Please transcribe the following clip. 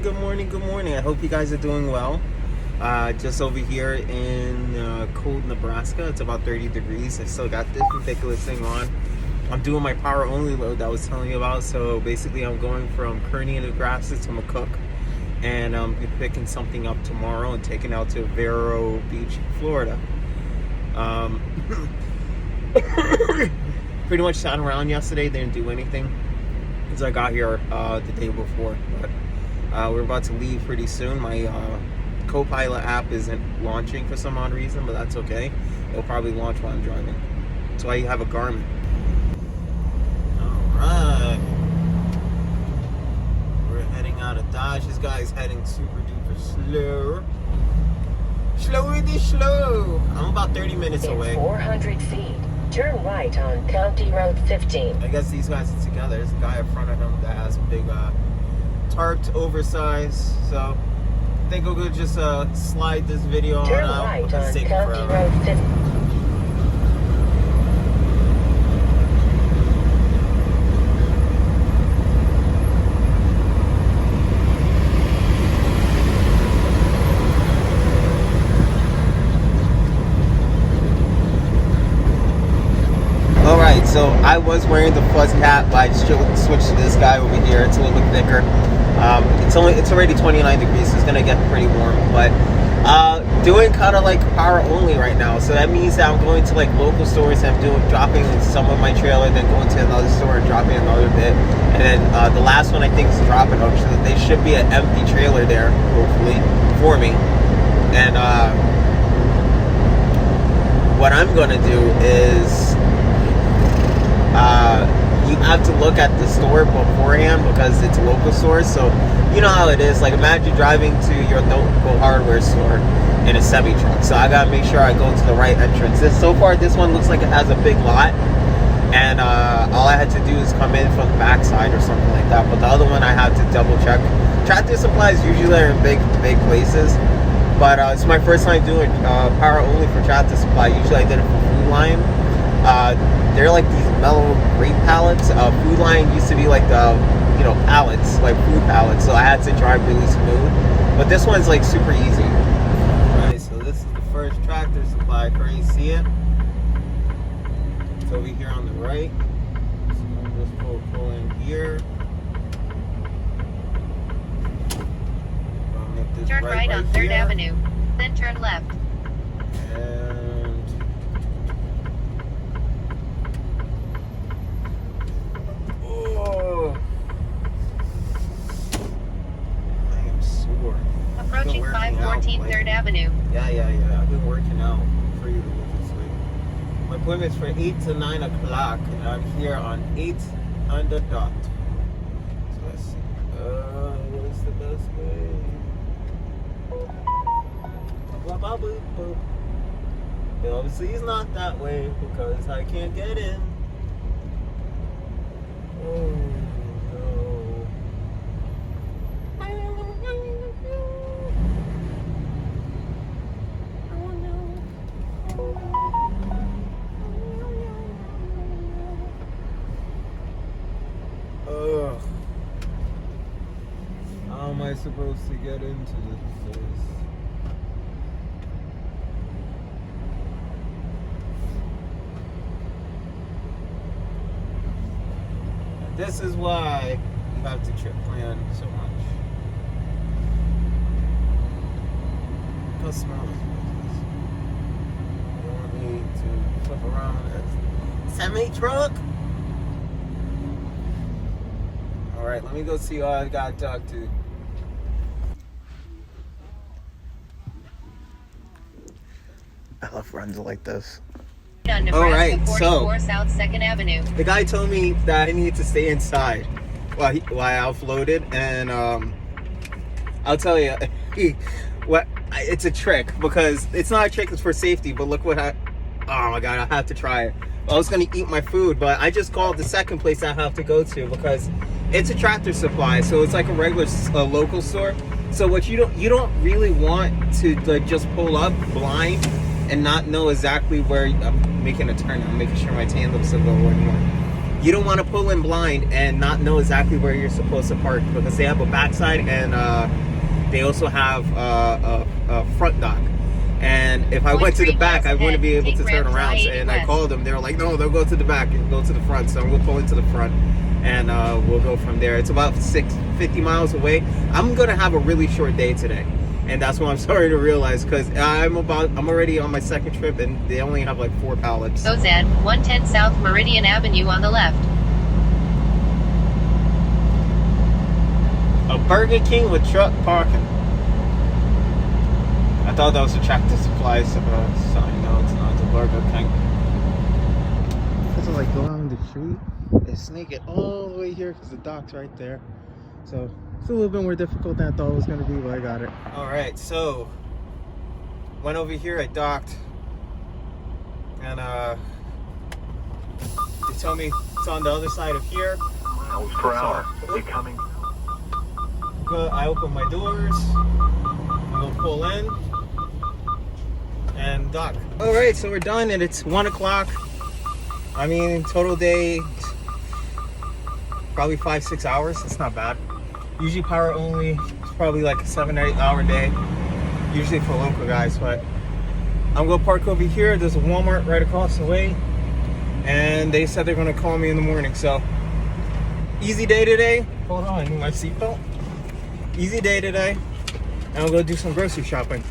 morning, good morning, good morning. I hope you guys are doing well. Just over here in cold Nebraska, it's about 30 degrees. I still got this ridiculous thing on. I'm doing my power only load that I was telling you about. So basically, I'm going from Kearney, Nebraska to McCook, and I'm picking something up tomorrow and taking out to Vero Beach, Florida. Pretty much sat around yesterday, didn't do anything because I got here the day before. But we're about to leave pretty soon. My Copilot app isn't launching for some odd reason, but that's okay. It'll probably launch while I'm driving. That's why you have a Garmin. Alright. We're heading out of Dodge. This guy's heading super duper slow. Slow. I'm about 30 minutes away. 400 feet. Turn right on County Road 15. I guess these guys are together. There's a guy in front of him that has a big tarped oversized. So I think we'll just slide this video Turn on out. right on County Road 15. Alright, so I was wearing the fuzz hat, but I switched to this guy over here. It's a little bit thicker. It's already 29 degrees, so it's gonna get pretty warm. But doing kind of like power only right now. So that means that I'm going to like local stores and I'm dropping some of my trailer, then going to another store and dropping another bit. And then the last one I think is dropping. Actually, there should be an empty trailer there, hopefully, for me. And what I'm gonna do is you have to look at the store beforehand because it's a local store. So you know how it is. Like imagine driving to your local hardware store in a semi truck. So I gotta make sure I go to the right entrance. So far, this one looks like it has a big lot, and all I had to do is come in from the backside or something like that. But the other one I have to double check. Tractor supplies usually are in big places, but it's my first time doing power only for Tractor Supply. Usually I did it for Food Lion. They're like these mellow grape pallets. Food Lion used to be like the, pallets, like food pallets. So I had to drive really smooth. But this one's like super easy. Alright, so this is the first Tractor Supply. Can you see it? It's over here on the right. So I'm just pull in here. Turn right on 3rd Avenue, then turn left. And oh, I am sore. Approaching 514 3rd Avenue. Yeah. I've been working out for you to look this way. My appointment's for 8 to 9 o'clock, and I'm here on 8 on the dot. So let's see. What is the best way? Obviously it's not that way because I can't get in. Oh no. Ugh. How am I supposed to get into this place? This is why you have to trip plan so much. How small is this? You want me to flip around this semi truck? Alright, let me go see who I got to talk to. I love runs like this. On Nebraska Alright, 44 South 2nd Avenue. The guy told me that I need to stay inside while I offloaded, and I'll tell you, it's a trick because it's not a trick, it's for safety. But look what oh my god, I have to try it. I was gonna eat my food, but I just called the second place I have to go to because it's a Tractor Supply, so it's like a regular local store. So what you don't really want to like just pull up blind and not know exactly where I'm making a turn. I'm making sure my tandem's still going anywhere. you don't want to pull in blind and not know exactly where you're supposed to park, because they have a backside and they also have a front dock. And if I went to the back, I wouldn't be able to turn around. And I called them. They were like, no, they'll go to the back and go to the front. So I'm going to pull into the front and we'll go from there. It's about 50 miles away. I'm going to have a really short day today. And that's what I'm starting to realize, because I'm already on my second trip and they only have like 4 pallets. OZ 110 South Meridian Avenue on the left. A Burger King with truck parking. I thought that was a Tractor Supply sign. No, it's not. It's a Burger King. I have to like go down the street and snake it all the way here because the dock's right there. So it's a little bit more difficult than I thought it was going to be, but I got it. Alright, so went over here, I docked, and they told me it's on the other side of here. Miles per hour. Becoming. I open my doors, I'm going to pull in and dock. Alright, so we're done and it's 1 o'clock. I mean, total day, probably 5-6 hours. It's not bad. Usually power only, it's probably like a 7 or 8 hour day, usually for local guys. But I'm gonna park over here. There's a Walmart right across the way, and they said they're gonna call me in the morning. So easy day today. Hold on, I need my seatbelt. Easy day today, and I'm gonna do some grocery shopping.